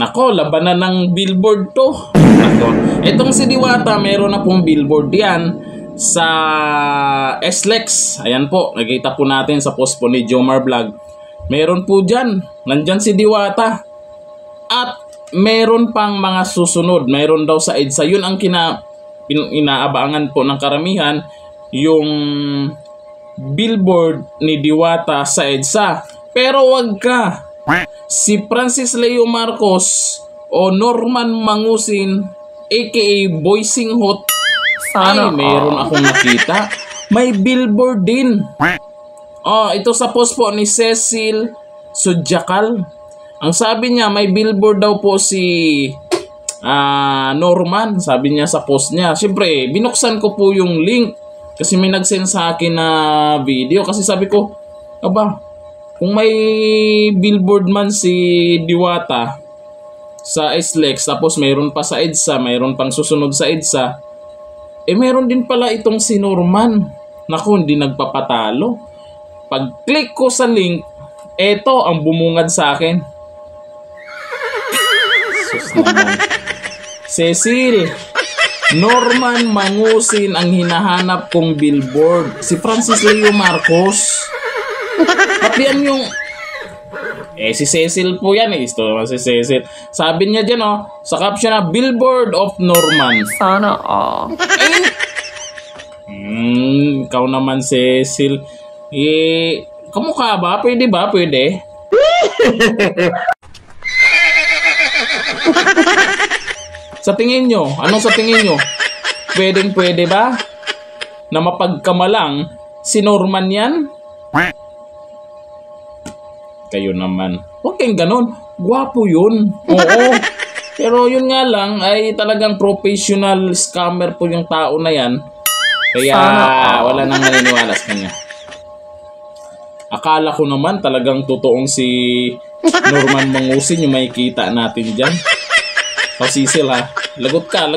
Nako, labanan ng billboard to. Nako, itong si Diwata, meron na pong billboard yan sa SLEX. Ayan po, nakita po natin sa post po ni Jomar Vlog. Meron po dyan, nandyan si Diwata. At meron pang mga susunod. Meron daw sa EDSA. Yun ang inaabangan po ng karamihan, yung billboard ni Diwata sa EDSA. Pero wag ka. Si Francis Leo Marcos o Norman Mangusin aka Boysing Hot ay meron akong nakita. May billboard din. Ito sa post po ni Cecil Sudjakal. Ang sabi niya, may billboard daw po si Norman. Sabi niya sa post niya. Siyempre, binuksan ko po yung link kasi may nag-send sa akin na video. Kasi sabi ko, aba, kung may billboard man si Diwata sa SLEX, tapos mayroon pa sa EDSA, mayroon pang susunod sa EDSA, meron din pala itong si Norman. Naku, hindi nagpapatalo. Pag-click ko sa link, eto ang bumungad sa akin. Sus naman. Cecil, Norman Mangusin ang hinahanap kong billboard. Si Francis Leo Marcos. Pati yan yung si Cecil po yan Ito naman si Cecil. Sabi niya dyan sa caption na Billboard of Norman. Sana Ikaw naman Cecil. Kamukha ba? Pwede ba? Pwede? Sa tingin nyo? Anong sa tingin nyo? Pwede ba? Na mapagkamalang si Norman yan? Kayo naman. Huwag kayong ganun. Gwapo yun. Oo. Pero yun nga lang ay talagang professional scammer po yung tao na yan. Kaya wala nang naniniwala sa kanya. Akala ko naman talagang totoong si Norman Mangusin yung makikita natin dyan. Cecil ha. Lagot ka.